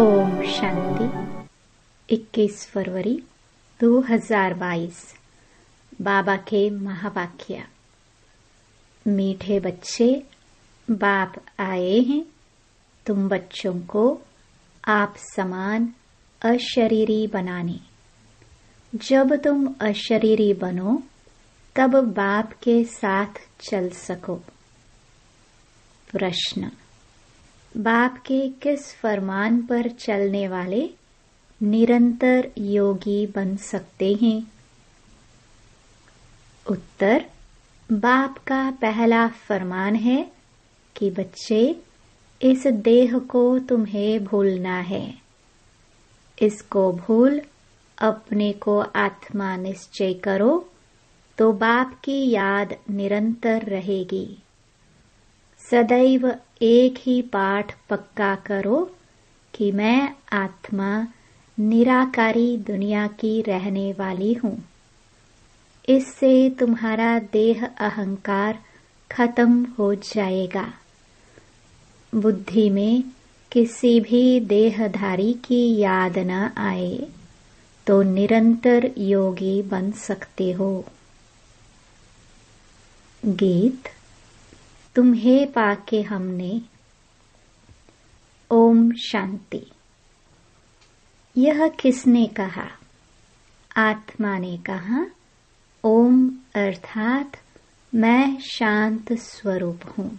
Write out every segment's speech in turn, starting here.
ओम शांति। 21 फरवरी 2022। बाबा के महावाक्य। मीठे बच्चे, बाप आए हैं तुम बच्चों को आप समान अशरीरी बनाने। जब तुम अशरीरी बनो तब बाप के साथ चल सको। प्रश्न: बाप के किस फरमान पर चलने वाले निरंतर योगी बन सकते हैं? उत्तर: बाप का पहला फरमान है कि बच्चे, इस देह को तुम्हें भूलना है। इसको भूल अपने को आत्मा निश्चय करो तो बाप की याद निरंतर रहेगी। सदैव एक ही पाठ पक्का करो कि मैं आत्मा निराकारी दुनिया की रहने वाली हूँ। इससे तुम्हारा देह अहंकार खत्म हो जाएगा। बुद्धि में किसी भी देहधारी की याद न आए तो निरंतर योगी बन सकते हो। गीत। तुम्हें पाके हमने। ओम शांति। यह किसने कहा? आत्मा ने कहा। ओम अर्थात मैं शांत स्वरूप हूँ।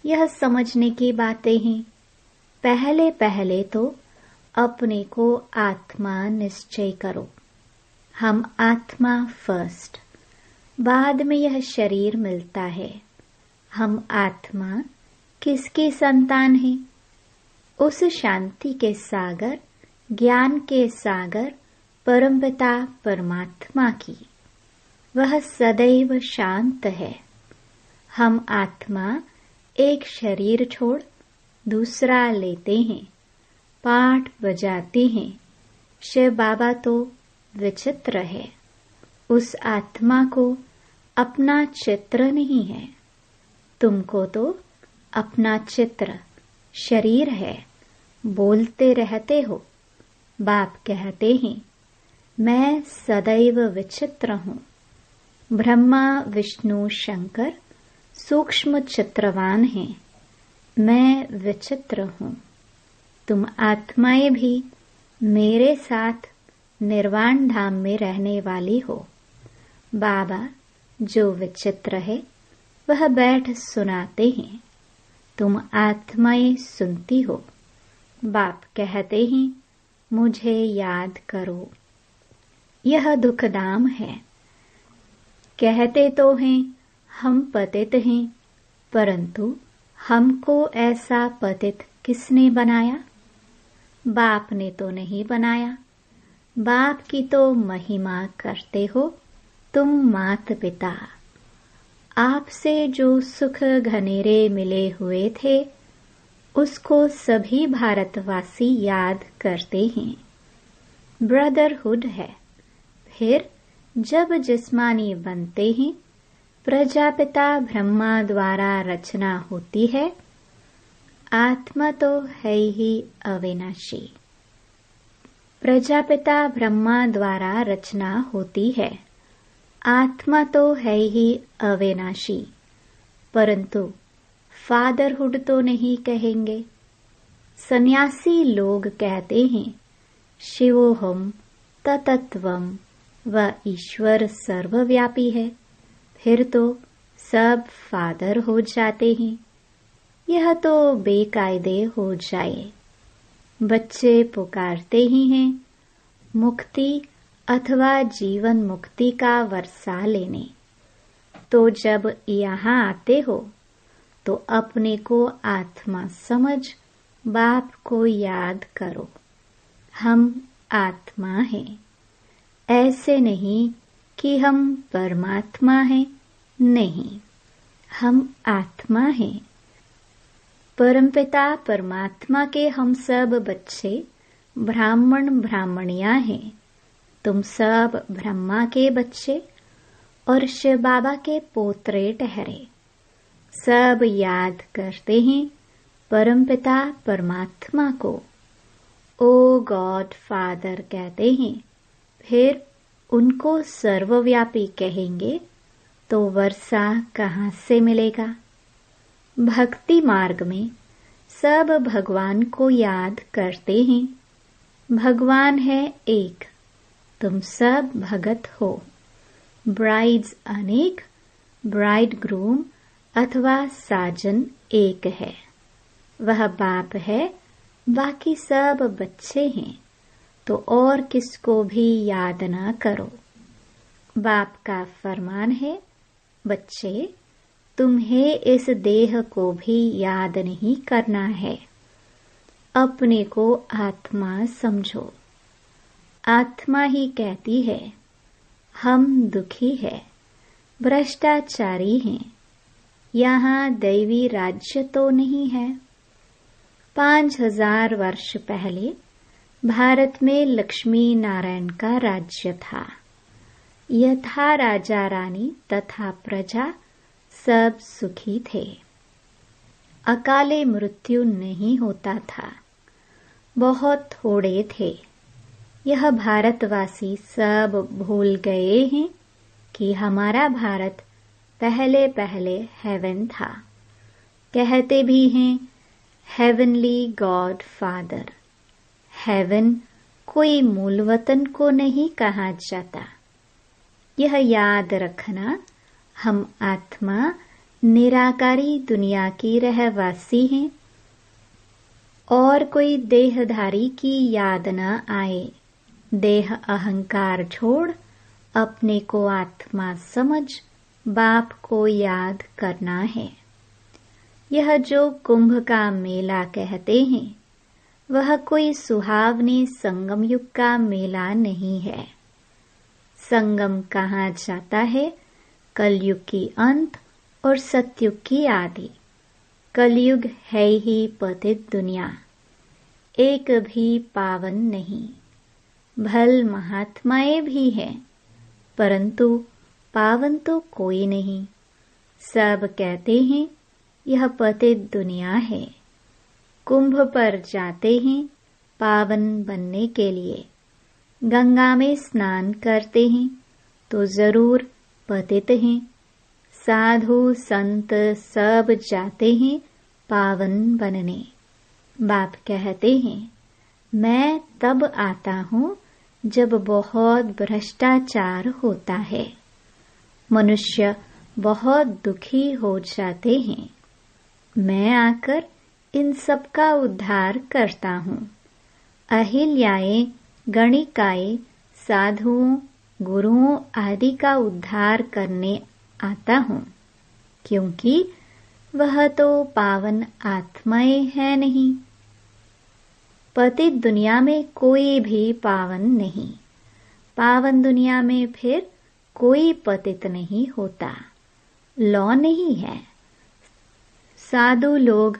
यह समझने की बातें हैं। पहले पहले तो अपने को आत्मा निश्चय करो। हम आत्मा फर्स्ट, बाद में यह शरीर मिलता है। हम आत्मा किसकी संतान है? उस शांति के सागर, ज्ञान के सागर परमपिता परमात्मा की। वह सदैव शांत है। हम आत्मा एक शरीर छोड़ दूसरा लेते हैं, पाठ बजाते हैं। शिव बाबा तो विचित्र है। उस आत्मा को अपना चित्र नहीं है। तुमको तो अपना चित्र शरीर है। बोलते रहते हो। बाप कहते हैं, मैं सदैव विचित्र हूँ। ब्रह्मा विष्णु शंकर सूक्ष्म चित्रवान हैं। मैं विचित्र हूँ। तुम आत्माएं भी मेरे साथ निर्वाण धाम में रहने वाली हो। बाबा जो विचित्र है वह बैठ सुनाते हैं। तुम आत्माएं सुनती हो। बाप कहते हैं, मुझे याद करो। यह दुखधाम है। कहते तो हैं हम पतित हैं, परंतु हमको ऐसा पतित किसने बनाया? बाप ने तो नहीं बनाया। बाप की तो महिमा करते हो तुम मात पिता। आपसे जो सुख घनेरे मिले हुए थे उसको सभी भारतवासी याद करते हैं। ब्रदरहुड है। फिर जब जिस्मानी बनते हैं, प्रजापिता ब्रह्मा द्वारा रचना होती है। आत्मा तो है ही अविनाशी। प्रजापिता ब्रह्मा द्वारा रचना होती है। आत्मा तो है ही अविनाशी, परंतु फादरहुड तो नहीं कहेंगे। सन्यासी लोग कहते हैं शिवोहम ततत्वम व ईश्वर सर्वव्यापी है। फिर तो सब फादर हो जाते हैं। यह तो बेकायदे हो जाए। बच्चे पुकारते ही हैं मुक्ति अथवा जीवन मुक्ति का वर्षा लेने। तो जब यहाँ आते हो तो अपने को आत्मा समझ बाप को याद करो। हम आत्मा हैं। ऐसे नहीं कि हम परमात्मा हैं। नहीं, हम आत्मा हैं। परमपिता परमात्मा के हम सब बच्चे ब्राह्मण ब्राह्मणियां हैं। तुम सब ब्रह्मा के बच्चे और शिव बाबा के पोतरे ठहरे। सब याद करते हैं परमपिता परमात्मा को ओ गॉड फादर कहते हैं, फिर उनको सर्वव्यापी कहेंगे तो वर्षा कहाँ से मिलेगा। भक्ति मार्ग में सब भगवान को याद करते हैं। भगवान है एक, तुम सब भगत हो। ब्राइड्स अनेक, ब्राइड ग्रूम अथवा साजन एक है। वह बाप है, बाकी सब बच्चे हैं, तो और किसको भी याद ना करो। बाप का फरमान है, बच्चे तुम्हें इस देह को भी याद नहीं करना है, अपने को आत्मा समझो। आत्मा ही कहती है हम दुखी है, भ्रष्टाचारी हैं, यहाँ दैवी राज्य तो नहीं है। 5000 वर्ष पहले भारत में लक्ष्मी नारायण का राज्य था। यथा राजा रानी तथा प्रजा सब सुखी थे। अकाले मृत्यु नहीं होता था, बहुत थोड़े थे। यह भारतवासी सब भूल गए हैं कि हमारा भारत पहले पहले हेवन था। कहते भी हैं हेवनली गॉड फादर। हेवन कोई मूल वतन को नहीं कहा जाता। यह याद रखना, हम आत्मा निराकारी दुनिया की रहवासी हैं और कोई देहधारी की याद न आए। देह अहंकार छोड़ अपने को आत्मा समझ बाप को याद करना है। यह जो कुंभ का मेला कहते हैं, वह कोई सुहावनी संगम युग का मेला नहीं है। संगम कहा जाता है कलयुग की अंत और सतयुग की आदि। कलयुग है ही पतित दुनिया, एक भी पावन नहीं। भल महात्माएं भी हैं, परंतु पावन तो कोई नहीं। सब कहते हैं यह पतित दुनिया है। कुंभ पर जाते हैं पावन बनने के लिए। गंगा में स्नान करते हैं तो जरूर पतित हैं। साधु संत सब जाते हैं पावन बनने। बाप कहते हैं मैं तब आता हूँ जब बहुत भ्रष्टाचार होता है, मनुष्य बहुत दुखी हो जाते हैं। मैं आकर इन सब का उद्धार करता हूँ। अहिल्याएं, गणिकाएं, साधुओं, गुरुओं आदि का उद्धार करने आता हूँ, क्योंकि वह तो पावन आत्माएं है नहीं। पतित दुनिया में कोई भी पावन नहीं। पावन दुनिया में फिर कोई पतित नहीं होता। लॉ नहीं है। साधु लोग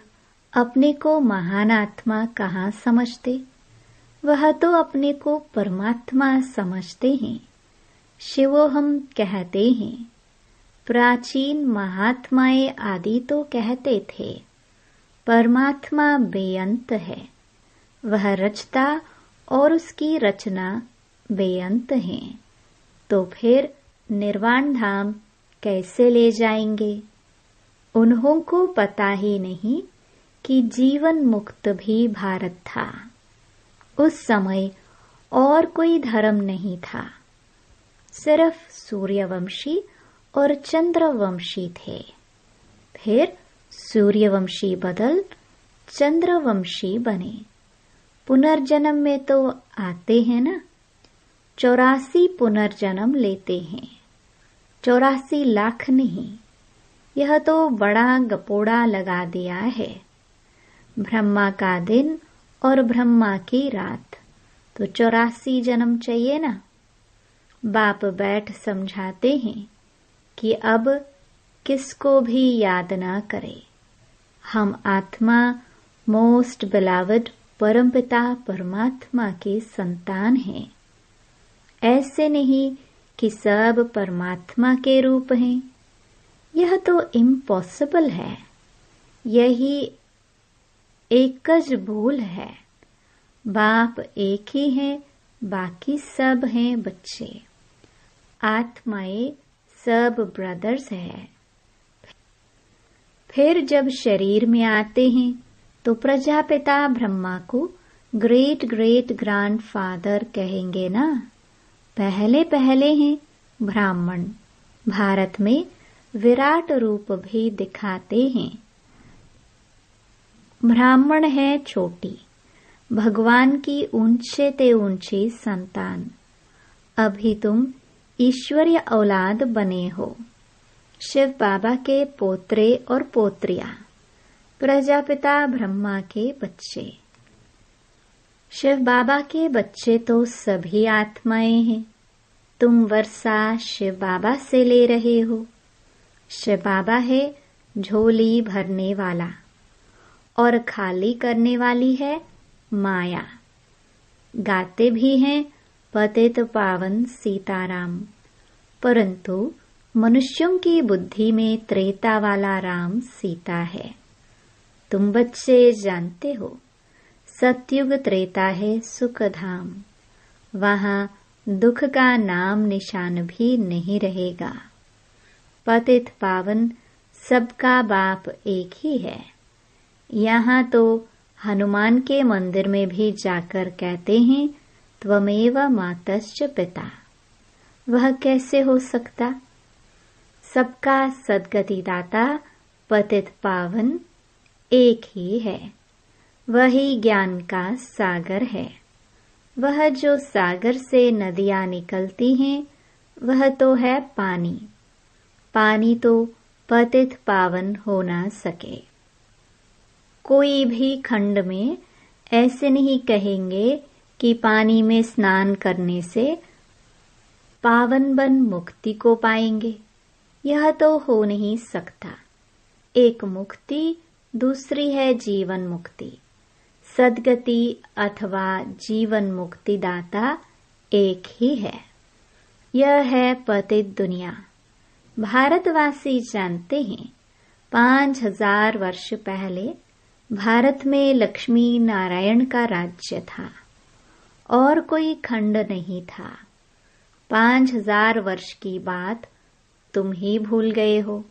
अपने को महान आत्मा कहाँ समझते? वह तो अपने को परमात्मा समझते हैं। शिवोहम कहते हैं। प्राचीन महात्माएं आदि तो कहते थे परमात्मा बेअंत है, वह रचता और उसकी रचना बेअंत है। तो फिर निर्वाण धाम कैसे ले जाएंगे? उन्हों को पता ही नहीं कि जीवन मुक्त भी भारत था। उस समय और कोई धर्म नहीं था, सिर्फ सूर्यवंशी और चंद्रवंशी थे। फिर सूर्यवंशी बदल चंद्रवंशी बने। पुनर्जन्म में तो आते हैं ना, 84 पुनर्जन्म लेते हैं, 84 लाख नहीं। यह तो बड़ा गपोड़ा लगा दिया है। ब्रह्मा का दिन और ब्रह्मा की रात, तो 84 जन्म चाहिए ना। बाप बैठ समझाते हैं कि अब किसको भी याद ना करे। हम आत्मा मोस्ट बिलावड परमपिता परमात्मा के संतान हैं। ऐसे नहीं कि सब परमात्मा के रूप हैं। यह तो इम्पॉसिबल है। यही एकज भूल है। बाप एक ही है, बाकी सब हैं बच्चे। आत्माएं सब ब्रदर्स है। फिर जब शरीर में आते हैं तो प्रजापिता ब्रह्मा को ग्रेट ग्रेट ग्रैंडफादर कहेंगे ना। पहले पहले हैं ब्राह्मण। भारत में विराट रूप भी दिखाते हैं। ब्राह्मण है छोटी, भगवान की ऊंचे ते ऊंची संतान। अभी तुम ईश्वरीय औलाद बने हो। शिव बाबा के पोत्रे और पोत्रियां, प्रजापिता ब्रह्मा के बच्चे। शिव बाबा के बच्चे तो सभी आत्माएं हैं। तुम वर्षा शिव बाबा से ले रहे हो। शिव बाबा है झोली भरने वाला और खाली करने वाली है माया। गाते भी हैं पतित पावन सीताराम, परंतु मनुष्यों की बुद्धि में त्रेता वाला राम सीता है। तुम बच्चे जानते हो सतयुग त्रेता है सुखधाम। वहां दुख का नाम निशान भी नहीं रहेगा। पतित पावन सबका बाप एक ही है। यहाँ तो हनुमान के मंदिर में भी जाकर कहते हैं त्वमेव मातश्च पिता। वह कैसे हो सकता? सबका सद्गति दाता पतित पावन एक ही है। वही ज्ञान का सागर है। वह जो सागर से नदियां निकलती हैं, वह तो है पानी। पानी तो पतित पावन हो ना सके। कोई भी खंड में ऐसे नहीं कहेंगे कि पानी में स्नान करने से पावन बन मुक्ति को पाएंगे। यह तो हो नहीं सकता। एक मुक्ति, दूसरी है जीवन मुक्ति। सद्गति अथवा जीवन मुक्ति दाता एक ही है। यह है पतित दुनिया। भारतवासी जानते हैं 5000 वर्ष पहले भारत में लक्ष्मी नारायण का राज्य था और कोई खंड नहीं था। 5000 वर्ष की बात तुम ही भूल गए हो।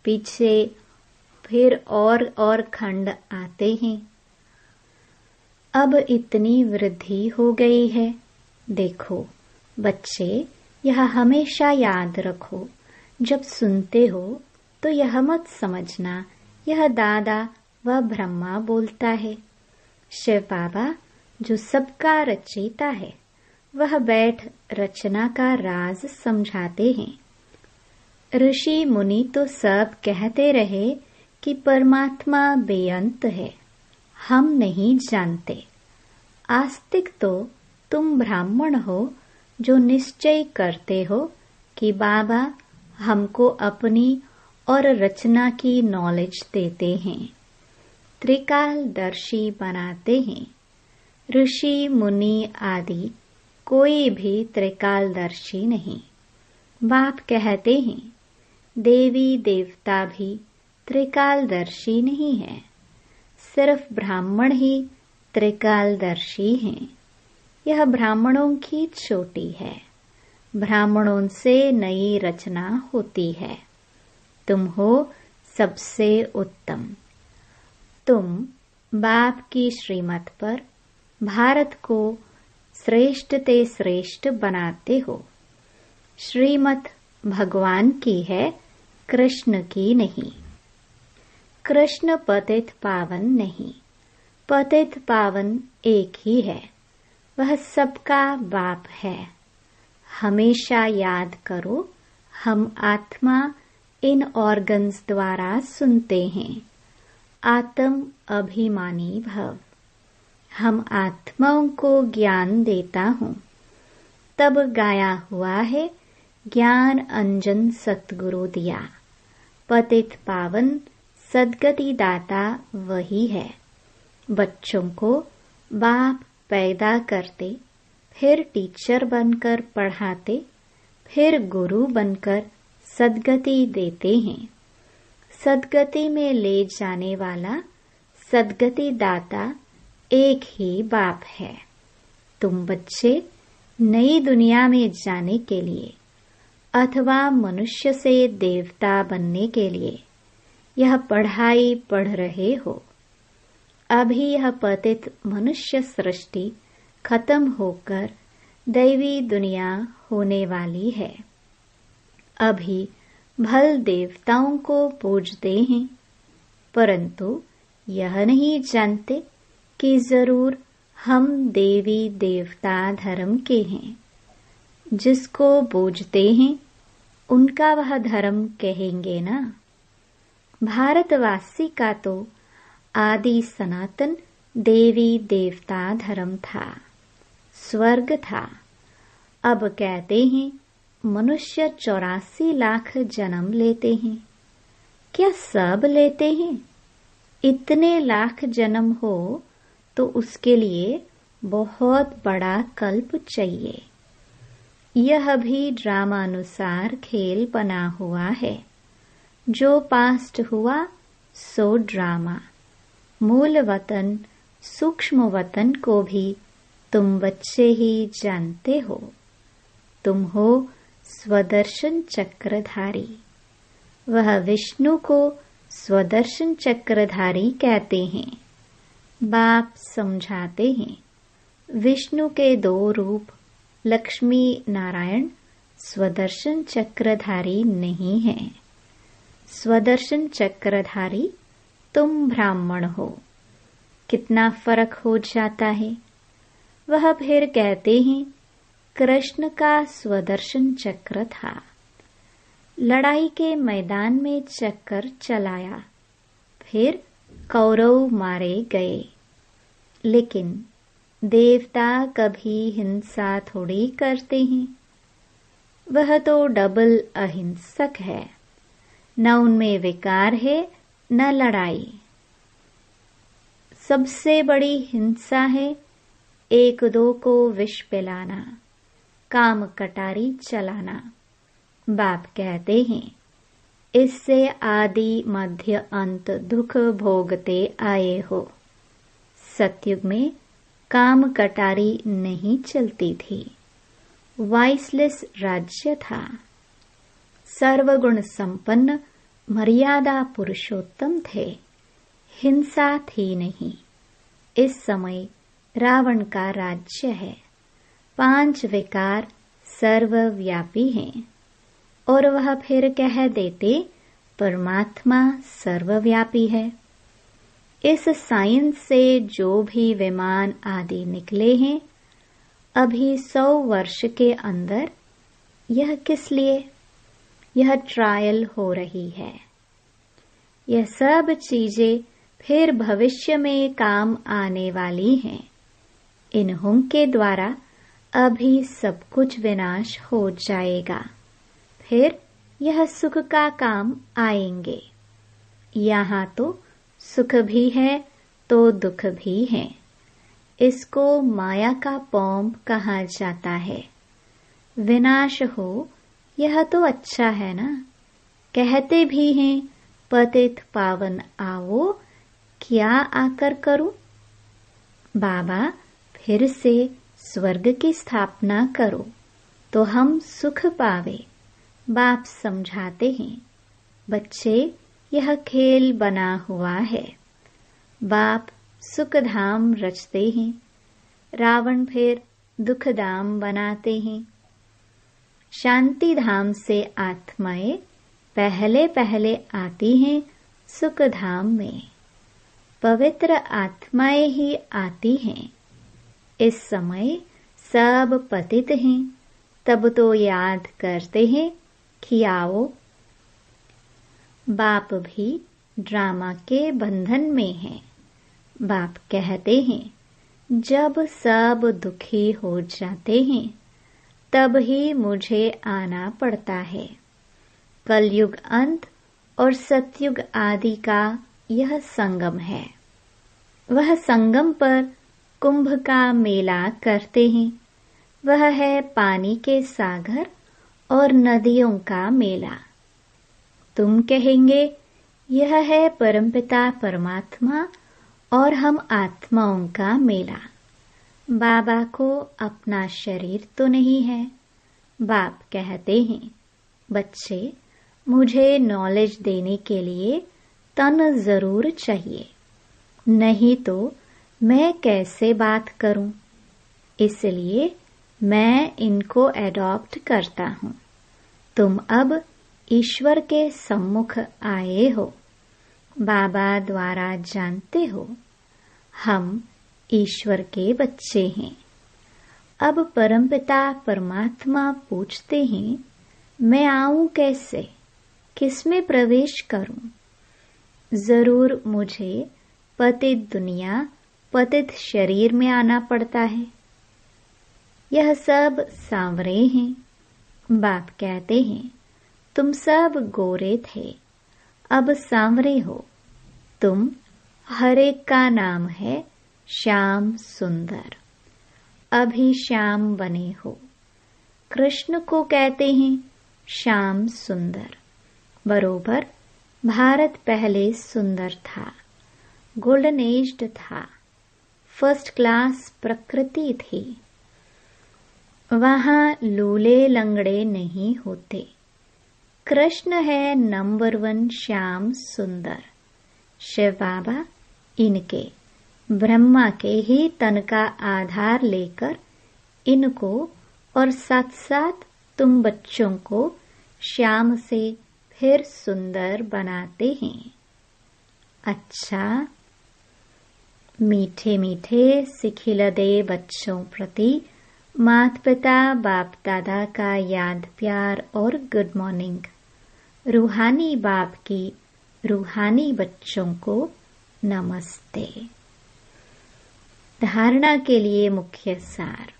पीछे फिर और खंड आते हैं। अब इतनी वृद्धि हो गई है। देखो बच्चे, यह हमेशा याद रखो। जब सुनते हो तो यह मत समझना यह दादा व ब्रह्मा बोलता है। शिव बाबा जो सबका रचयिता है, वह बैठ रचना का राज समझाते हैं। ऋषि मुनि तो सब कहते रहे कि परमात्मा बेअंत है, हम नहीं जानते। आस्तिक तो तुम ब्राह्मण हो जो निश्चय करते हो कि बाबा हमको अपनी और रचना की नॉलेज देते हैं, त्रिकालदर्शी बनाते हैं। ऋषि मुनि आदि कोई भी त्रिकालदर्शी नहीं। बाप कहते हैं देवी देवता भी त्रिकालदर्शी नहीं है, सिर्फ ब्राह्मण ही त्रिकालदर्शी हैं। यह ब्राह्मणों की चोटी है। ब्राह्मणों से नई रचना होती है। तुम हो सबसे उत्तम। तुम बाप की श्रीमत पर भारत को श्रेष्ठ ते श्रेष्ठ बनाते हो। श्रीमत भगवान की है, कृष्ण की नहीं। कृष्ण पतित पावन नहीं, पतित पावन एक ही है। वह सबका बाप है। हमेशा याद करो, हम आत्मा इन ऑर्गन्स द्वारा सुनते हैं। आत्म अभिमानी भव। हम आत्माओं को ज्ञान देता हूँ। तब गाया हुआ है ज्ञान अंजन सतगुरु दिया। पतित पावन सद्गति दाता वही है। बच्चों को बाप पैदा करते, फिर टीचर बनकर पढ़ाते, फिर गुरु बनकर सद्गति देते हैं। सद्गति में ले जाने वाला सद्गति दाता एक ही बाप है। तुम बच्चे नई दुनिया में जाने के लिए अथवा मनुष्य से देवता बनने के लिए यह पढ़ाई पढ़ रहे हो। अभी यह पतित मनुष्य सृष्टि खत्म होकर दैवी दुनिया होने वाली है। अभी भल देवताओं को पूजते हैं, परंतु यह नहीं जानते कि जरूर हम देवी देवता धर्म के हैं। जिसको पूजते हैं उनका वह धर्म कहेंगे ना। भारतवासी का तो आदि सनातन देवी देवता धर्म था, स्वर्ग था। अब कहते हैं मनुष्य 84 लाख जन्म लेते हैं। क्या सब लेते हैं? इतने लाख जन्म हो तो उसके लिए बहुत बड़ा कल्प चाहिए। यह भी ड्रामानुसार खेल बना हुआ है। जो पास्ट हुआ सो ड्रामा। मूल वतन सूक्ष्म वतन को भी तुम बच्चे ही जानते हो। तुम हो स्वदर्शन चक्रधारी। वह विष्णु को स्वदर्शन चक्रधारी कहते हैं। बाप समझाते हैं विष्णु के 2 रूप लक्ष्मी नारायण स्वदर्शन चक्रधारी नहीं है। स्वदर्शन चक्रधारी तुम ब्राह्मण हो। कितना फर्क हो जाता है। वह फिर कहते हैं कृष्ण का स्वदर्शन चक्र था। लड़ाई के मैदान में चक्कर चलाया, फिर कौरव मारे गए। लेकिन देवता कभी हिंसा थोड़ी करते हैं। वह तो डबल अहिंसक है। न उनमें विकार है न लड़ाई। सबसे बड़ी हिंसा है 1-2 को विष पिलाना, काम कटारी चलाना। बाप कहते हैं इससे आदि मध्य अंत दुख भोगते आए हो। सतयुग में काम कटारी नहीं चलती थी। वाइसलेस राज्य था। सर्वगुण संपन्न मर्यादा पुरुषोत्तम थे। हिंसा थी नहीं। इस समय रावण का राज्य है। 5 विकार सर्वव्यापी हैं और वह फिर कह देते परमात्मा सर्वव्यापी है। इस साइंस से जो भी विमान आदि निकले हैं, अभी 100 वर्ष के अंदर यह किस लिए? यह ट्रायल हो रही है। यह सब चीजें फिर भविष्य में काम आने वाली हैं। इन्हों के द्वारा अभी सब कुछ विनाश हो जाएगा। फिर यह सुख का काम आएंगे। यहाँ तो सुख भी है तो दुख भी है। इसको माया का पौंप कहा जाता है। विनाश हो यह तो अच्छा है ना। कहते भी हैं पतित पावन आओ, क्या आकर करूं? बाबा फिर से स्वर्ग की स्थापना करो तो हम सुख पावे। बाप समझाते हैं बच्चे यह खेल बना हुआ है। बाप सुखधाम रचते हैं, रावण फिर दुखधाम बनाते हैं। शांति धाम से आत्माएं पहले पहले आती हैं सुखधाम में। पवित्र आत्माएं ही आती हैं। इस समय सब पतित हैं, तब तो याद करते हैं कि आओ। बाप भी ड्रामा के बंधन में हैं। बाप कहते हैं जब सब दुखी हो जाते हैं तब ही मुझे आना पड़ता है। कलयुग अंत और सतयुग आदि का यह संगम है। वह संगम पर कुंभ का मेला करते हैं। वह है पानी के सागर और नदियों का मेला। तुम कहेंगे यह है परमपिता परमात्मा और हम आत्माओं का मेला। बाबा को अपना शरीर तो नहीं है। बाप कहते हैं, बच्चे, मुझे नॉलेज देने के लिए तन जरूर चाहिए, नहीं तो मैं कैसे बात करूं। इसलिए मैं इनको एडॉप्ट करता हूं। तुम अब ईश्वर के सम्मुख आए हो। बाबा द्वारा जानते हो, हम ईश्वर के बच्चे हैं। अब परमपिता परमात्मा पूछते हैं, मैं आऊं कैसे, किसमें प्रवेश करूं। जरूर मुझे पतित दुनिया, पतित शरीर में आना पड़ता है। यह सब सांवरे हैं। बाप कहते हैं, तुम सब गोरे थे, अब सांवरे हो। तुम हर एक का नाम है श्याम सुंदर। अभी श्याम बने हो। कृष्ण को कहते हैं श्याम सुंदर। बरोबर भारत पहले सुंदर था, गोल्डन एज्ड था, फर्स्ट क्लास प्रकृति थी। वहां लूले लंगड़े नहीं होते। कृष्ण है नंबर 1 श्याम सुंदर। शिव बाबा इनके ब्रह्मा के ही तन का आधार लेकर इनको और साथ साथ तुम बच्चों को श्याम से फिर सुंदर बनाते हैं। अच्छा, मीठे मीठे सिखिलदे बच्चों प्रति माता पिता बाप दादा का याद प्यार और गुड मॉर्निंग। रूहानी बाप की रूहानी बच्चों को नमस्ते। धारणा के लिए मुख्य सार।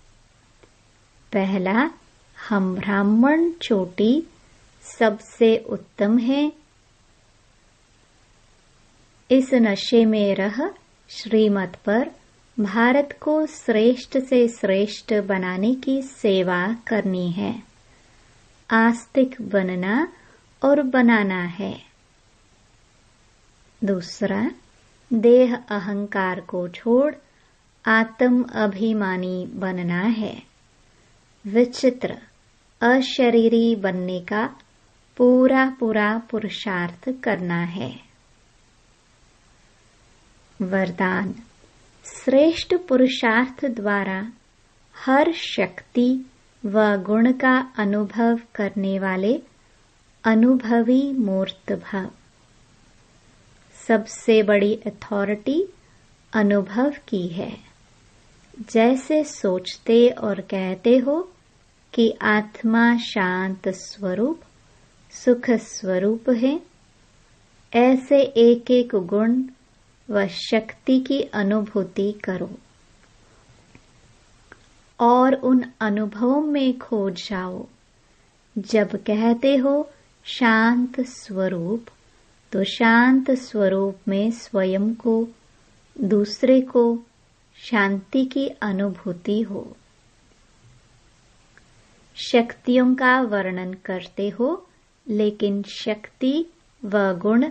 पहला, हम ब्राह्मण चोटी सबसे उत्तम है। इस नशे में रह श्रीमत पर भारत को श्रेष्ठ से श्रेष्ठ बनाने की सेवा करनी है। आस्तिक बनना और बनाना है। दूसरा, देह अहंकार को छोड़ आत्म अभिमानी बनना है। विचित्र अशरीरी बनने का पूरा पुरुषार्थ करना है। वरदान, श्रेष्ठ पुरुषार्थ द्वारा हर शक्ति व गुण का अनुभव करने वाले अनुभवी मूर्त भव। सबसे बड़ी अथॉरिटी अनुभव की है। जैसे सोचते और कहते हो कि आत्मा शांत स्वरूप सुख स्वरूप है, ऐसे एक एक गुण व शक्ति की अनुभूति करो और उन अनुभवों में खो जाओ। जब कहते हो शांत स्वरूप, तो शांत स्वरूप में स्वयं को, दूसरे को शांति की अनुभूति हो। शक्तियों का वर्णन करते हो, लेकिन शक्ति व गुण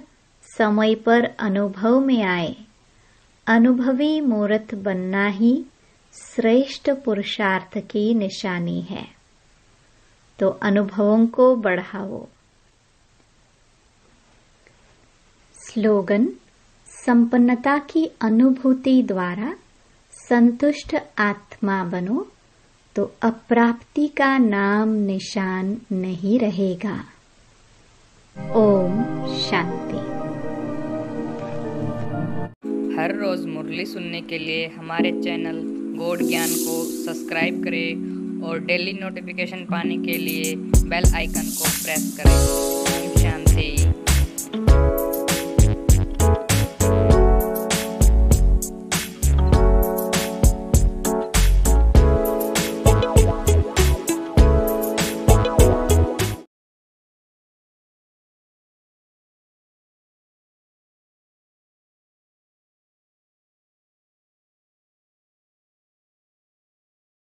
समय पर अनुभव में आए। अनुभवी मूर्त बनना ही श्रेष्ठ पुरुषार्थ की निशानी है। तो अनुभवों को बढ़ाओ। स्लोगन, संपन्नता की अनुभूति द्वारा संतुष्ट आत्मा बनो, तो अप्राप्ति का नाम निशान नहीं रहेगा। ओम शांति। हर रोज मुरली सुनने के लिए हमारे चैनल गॉड ज्ञान को सब्सक्राइब करें और डेली नोटिफिकेशन पाने के लिए बेल आइकन को प्रेस करें।